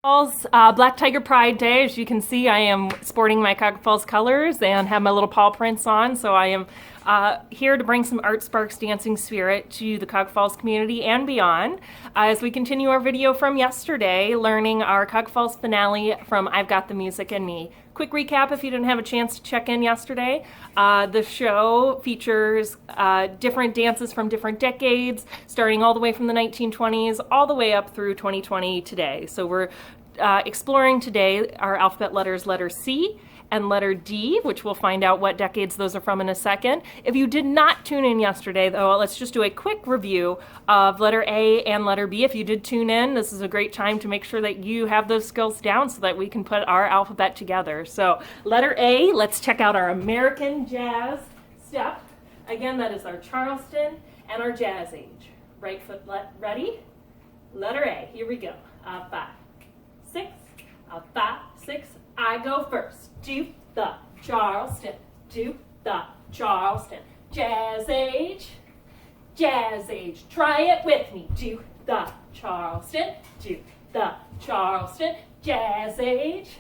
Falls Black Tiger Pride Day. As you can see, I am sporting my Cuyahoga Falls colors and have my little paw prints on. So I am here to bring some ArtSparks dancing spirit to the Cuyahoga Falls community and beyond. As we continue our video from yesterday, learning our Cuyahoga Falls finale from I've Got the Music in Me. Quick recap if you didn't have a chance to check in yesterday. The show features different dances from different decades, starting all the way from the 1920s all the way up through 2020 today. So we're exploring today our alphabet letters, letter C and letter D, which we'll find out what decades those are from in a second. If you did not tune in yesterday, though, let's just do a quick review of letter A and letter B. If you did tune in, this is a great time to make sure that you have those skills down so that we can put our alphabet together. So letter A, let's check out our American Jazz step. Again, that is our Charleston and our Jazz age. Right foot ready? Letter A, here we go. 5, 6, 5, 6. I go first. Do the Charleston. Do the Charleston. Jazz age. Jazz age. Try it with me. Do the Charleston. Do the Charleston. Jazz age.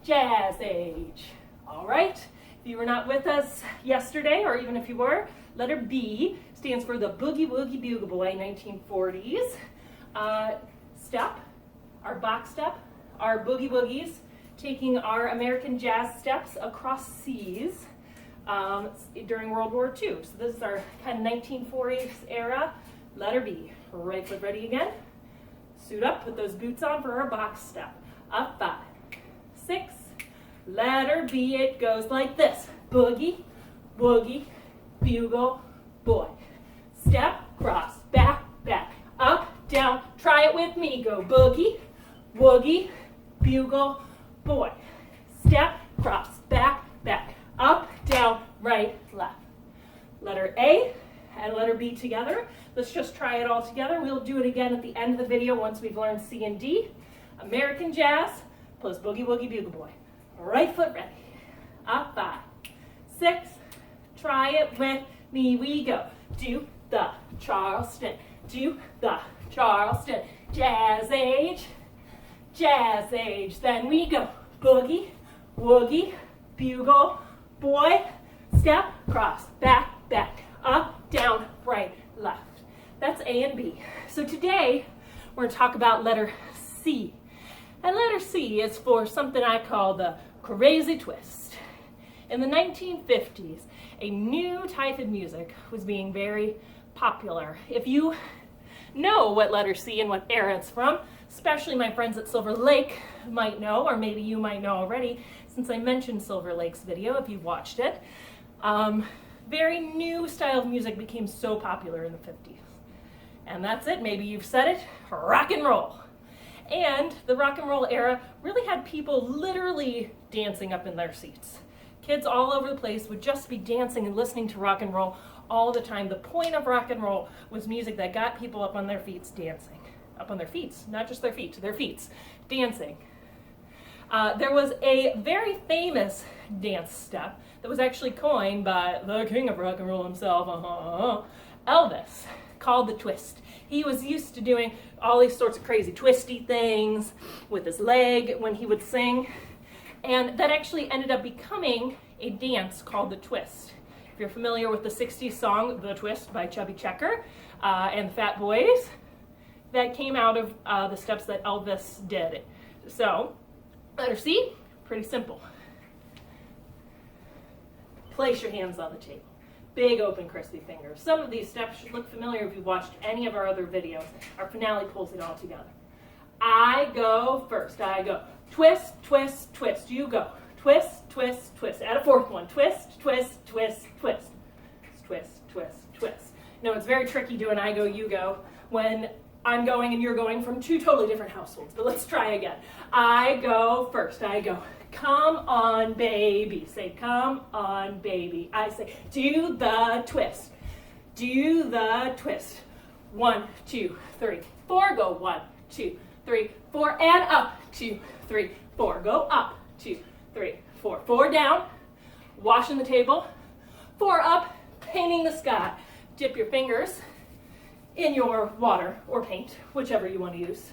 Jazz age. All right. If you were not with us yesterday, or even if you were, letter B stands for the Boogie Woogie Bugle Boy 1940s step, our box step, our boogie woogies, taking our American jazz steps across seas during World War II. So this is our kind of 1940s era. Letter B. Right foot ready again. Suit up, put those boots on for our box step. Up 5, 6. Letter B, it goes like this. Boogie, woogie, bugle, boy. Step, cross, back, back, up, down. Try it with me. Go boogie, woogie, bugle, boy. Step, cross, back, back, up, down, right, left. Letter A and letter B together. Let's just try it all together. We'll do it again at the end of the video once we've learned C and D. American Jazz plus Boogie Woogie Bugle Boy. Right foot ready. Up 5, 6. Try it with me. We go. Do the Charleston. Do the Charleston. Jazz age. Jazz age. Then we go. Boogie, woogie, bugle, boy. Step, cross, back, back, up, down, right, left. That's A and B. So today we're going to talk about letter C. And letter C is for something I call the crazy twist. In the 1950s, a new type of music was being very popular. If you know what letter C and what era it's from, especially my friends at Silver Lake might know, or maybe you might know already, since I mentioned Silver Lake's video if you've watched it. Very new style of music became so popular in the 50s. And that's it, maybe you've said it, rock and roll. And the rock and roll era really had people literally dancing up in their seats. Kids all over the place would just be dancing and listening to rock and roll all the time. The point of rock and roll was music that got people up on their feet dancing. Up on their feet, not just their feet, dancing. There was a very famous dance step that was actually coined by the king of rock and roll himself, Elvis, called the twist. He was used to doing all these sorts of crazy twisty things with his leg when he would sing, and that actually ended up becoming a dance called the twist. If you're familiar with the 60s song, The Twist by Chubby Checker and the Fat Boys, that came out of the steps that Elvis did. So, letter C, pretty simple. Place your hands on the table. Big open crispy fingers. Some of these steps should look familiar if you've watched any of our other videos. Our finale pulls it all together. I go first. I go twist, twist, twist. You go twist, twist, twist. Add a fourth one. Twist, twist, twist, twist. Twist, twist, twist. No, it's very tricky doing I go, you go when I'm going and you're going from two totally different households, but let's try again. I go first. I go, come on, baby. Say, come on, baby. I say, do the twist. Do the twist. 1, 2, 3, 4. Go 1, 2, 3, 4. And up. 2, 3, 4. Go up. 2, 3, 4. 4 down. Washing the table. 4 up. Painting the sky. Dip your fingers in your water or paint, whichever you want to use.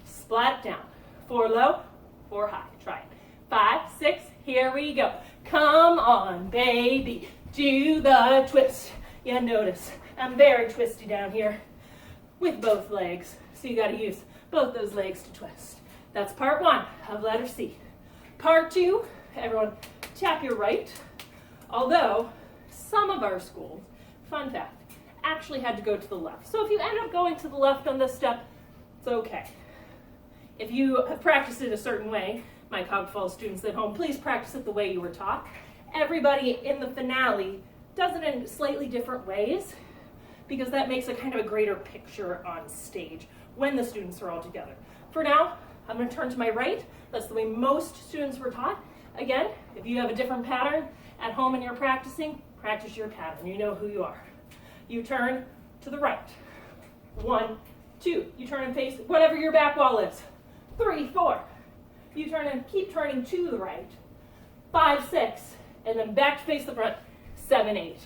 Splat down. 4 low, 4 high. Try it. 5, 6, here we go. Come on, baby, do the twist. Yeah, notice I'm very twisty down here with both legs, so you got to use both those legs to twist. That's part 1 of letter C. Part 2, everyone tap your right, although some of our schools, fun fact, actually had to go to the left. So if you end up going to the left on this step, it's okay. If you have practiced it a certain way, my Cog Falls students at home, please practice it the way you were taught. Everybody in the finale does it in slightly different ways because that makes a kind of a greater picture on stage when the students are all together. For now, I'm going to turn to my right. That's the way most students were taught. Again, if you have a different pattern at home and you're practicing, practice your pattern. You know who you are. You turn to the right. 1, 2. You turn and face whatever your back wall is. 3, 4. You turn and keep turning to the right. 5, 6. And then back to face the front. 7, 8.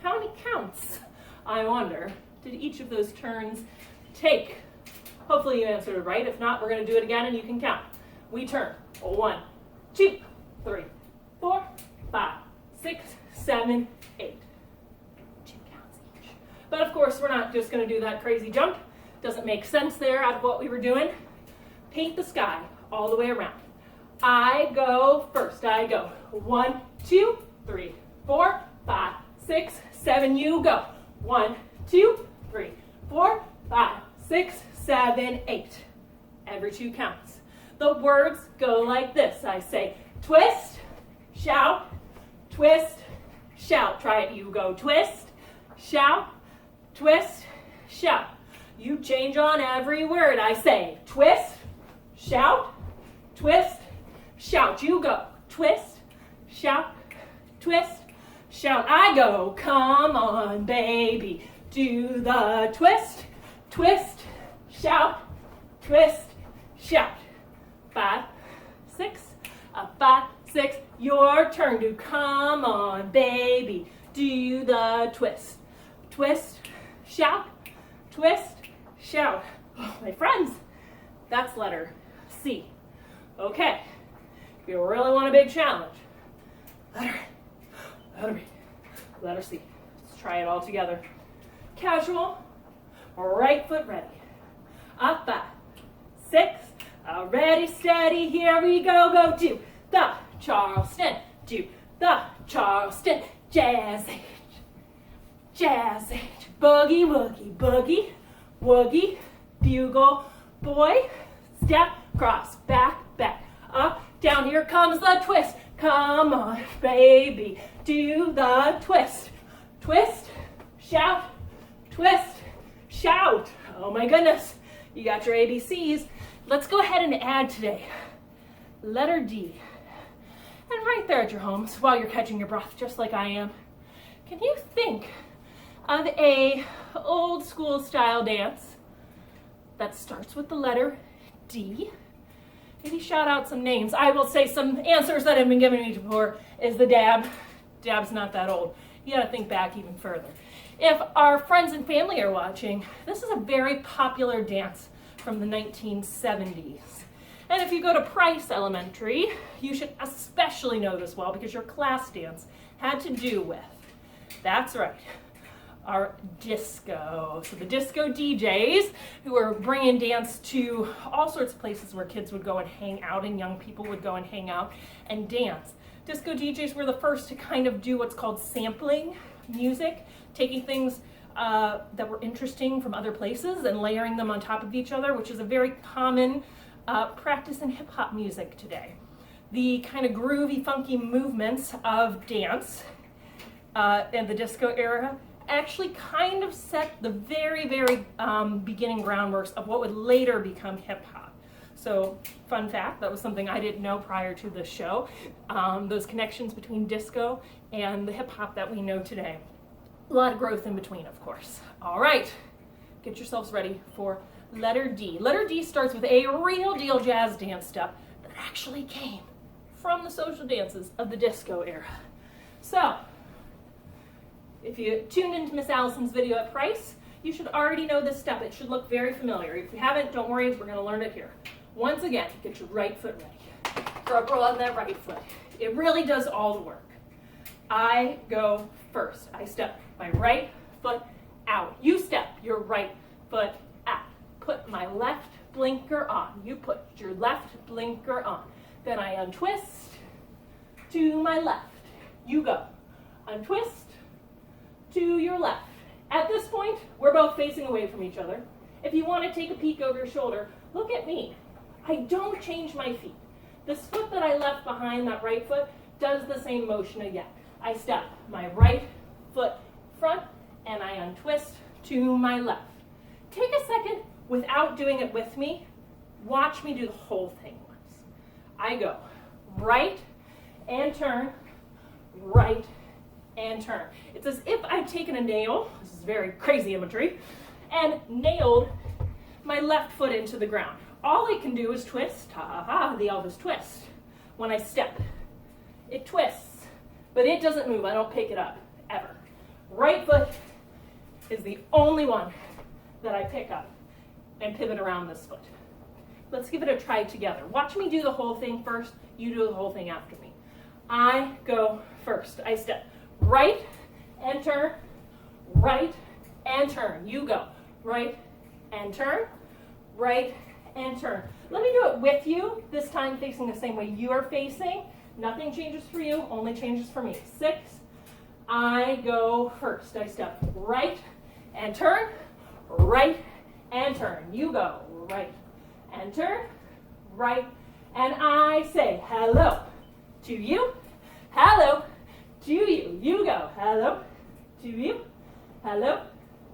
How many counts, I wonder, did each of those turns take? Hopefully you answered it right. If not, we're going to do it again and you can count. We turn. 1, 2, 3, 4, 5, 6, 7, 8. 2 counts each. But of course, we're not just going to do that crazy jump. Doesn't make sense there out of what we were doing. Paint the sky all the way around. I go first. I go. 1, 2, 3, 4, 5, 6, 7. You go. 1, 2, 3, 4, 5, 6, 7, 8. Every 2 counts. The words go like this. I say twist, shout, twist, shout. Try it. You go twist, shout, twist, shout. You change on every word. I say twist, shout, twist, shout. You go twist, shout, twist, shout. I go, come on, baby, do the twist, twist, shout, twist, shout. 5, 6, 5, 6. Your turn to come on, baby, do the twist, twist, shout, twist, shout. Oh, my friends, that's letter C. Okay, if you really want a big challenge, letter C. Let's try it all together. Casual, right foot ready. Up, 5, 6, ready, steady, here we go. Go to the Charleston, to the Charleston. Jazz age, boogie, woogie, boogie, woogie, bugle, boy, step, cross, back, back, up, down, here comes the twist. Come on, baby, do the twist. Twist, shout, twist, shout. Oh my goodness, you got your ABCs. Let's go ahead and add today letter D. And right there at your homes, while you're catching your breath, just like I am, can you think of a old school style dance that starts with the letter D? Maybe shout out some names. I will say some answers that have been given me before is the dab. Dab's not that old. You gotta think back even further. If our friends and family are watching, this is a very popular dance from the 1970s. And if you go to Price Elementary, you should especially know this well because your class dance had to do with, that's right, our disco. So the disco DJs who were bringing dance to all sorts of places where kids would go and hang out and young people would go and hang out and dance. Disco DJs were the first to kind of do what's called sampling music, taking things that were interesting from other places and layering them on top of each other, which is a very common practice in hip hop music today. The kind of groovy, funky movements of dance in the disco era actually kind of set the very, very beginning groundworks of what would later become hip hop. So, fun fact, that was something I didn't know prior to this show, those connections between disco and the hip hop that we know today. A lot of growth in between, of course. All right, get yourselves ready for letter D. Letter D starts with a real deal jazz dance step that actually came from the social dances of the disco era. So, if you tuned into Miss Allison's video at Price, you should already know this step. It should look very familiar. If you haven't, don't worry, we're going to learn it here. Once again, get your right foot ready. Front roll on that right foot. It really does all the work. I go first. I step my right foot out. You step your right foot out. Put my left blinker on. You put your left blinker on. Then I untwist to my left. You go. Untwist to your left. At this point, we're both facing away from each other. If you want to take a peek over your shoulder, look at me. I don't change my feet. This foot that I left behind, that right foot, does the same motion again. I step my right foot front and I untwist to my left. Take a second without doing it with me. Watch me do the whole thing once. I go right and turn, right and turn. It's as if I've taken a nail, this is very crazy imagery, and nailed my left foot into the ground. All I can do is twist, the Elvis twist. When I step, it twists, but it doesn't move. I don't pick it up, ever. Right foot is the only one that I pick up and pivot around this foot. Let's give it a try together. Watch me do the whole thing first. You do the whole thing after me. I go first. I step right and turn, right and turn. You go right and turn, right and turn. Let me do it with you, this time facing the same way you are facing. Nothing changes for you, only changes for me. 6, I go first. I step right and turn, right and turn. You go right and turn, right, and I say hello to you, hello to you. You go hello to you, hello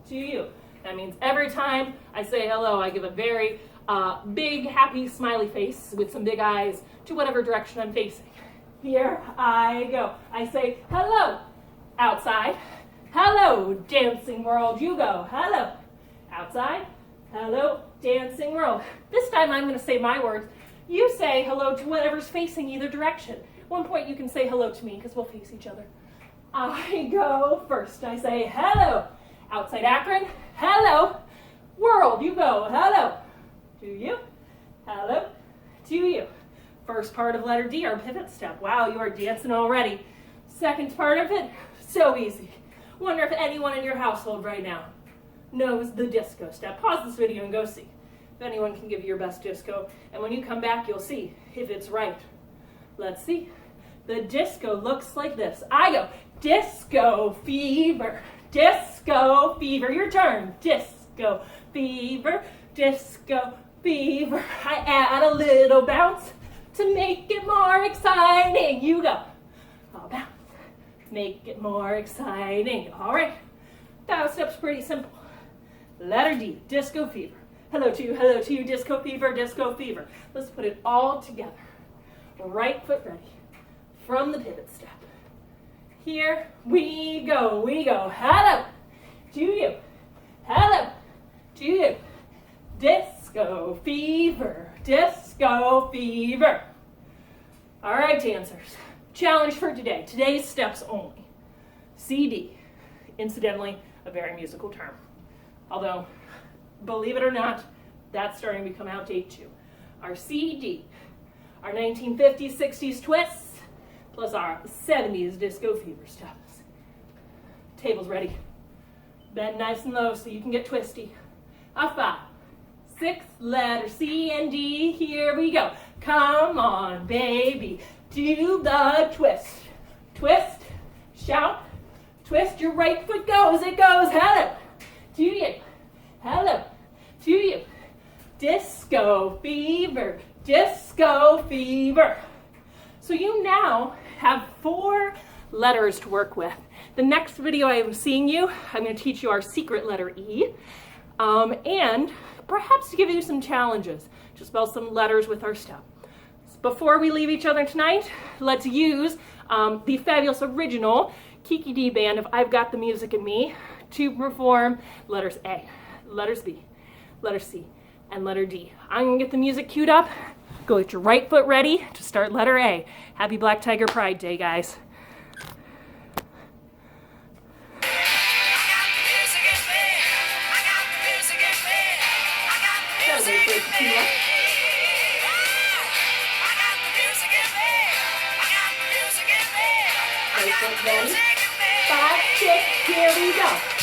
to you. That means every time I say hello, I give a very big, happy, smiley face with some big eyes to whatever direction I'm facing. Here I go. I say hello outside, hello dancing world. You go hello outside, hello dancing world. This time I'm going to say my words. You say hello to whatever's facing either direction. At one point you can say hello to me because we'll face each other. I go first. I say hello outside Akron, hello world. You go hello to you, hello to you. First part of letter D, our pivot step. Wow, you are dancing already. Second part of it, so easy. Wonder if anyone in your household right now knows the disco step. Pause this video and go see if anyone can give you your best disco. And when you come back, you'll see if it's right. Let's see. The disco looks like this. I go disco fever, disco fever. Your turn. Disco fever, disco fever. I add a little bounce to make it more exciting. You go. I'll bounce. Make it more exciting. All right. That step's pretty simple. Letter D, disco fever. Hello to you, disco fever, disco fever. Let's put it all together. Right foot ready from the pivot step. Here we go. We go. Hello to you. Hello to you. Disco fever, disco fever. All right, dancers. Challenge for today. Today's steps only. CD. Incidentally, a very musical term. Although, believe it or not, that's starting to become outdated too. Our CD, our 1950s, 60s twists, plus our 70s disco fever steps. Table's ready. Bend nice and low so you can get twisty. A 5, 6, letter C and D. Here we go. Come on, baby. Do the twist. Twist, shout, twist. Your right foot goes. It goes. Hello to you. Hello to you. Disco fever. Disco fever. So you now have 4 letters to work with. The next video I am seeing you, I'm going to teach you our secret letter E. And perhaps to give you some challenges to spell some letters with our step. Before we leave each other tonight, let's use the fabulous original Kiki D band of I've Got the Music in Me to perform letters A, letters B, letter C, and letter D. I'm going to get the music queued up. Go get your right foot ready to start letter A. Happy Black Tiger Pride Day, guys. Ready? 5, 6, here we go.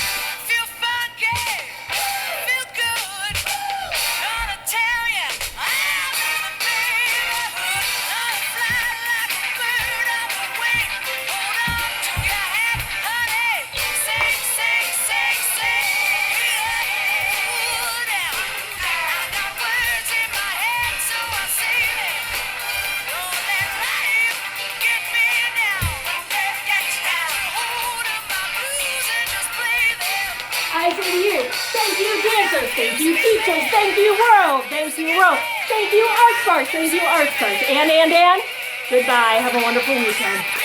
I say to you, thank you dancers, thank you teachers, thank you world, thank you world, thank you ArtSparks, thank you ArtSparks. And, goodbye, have a wonderful weekend.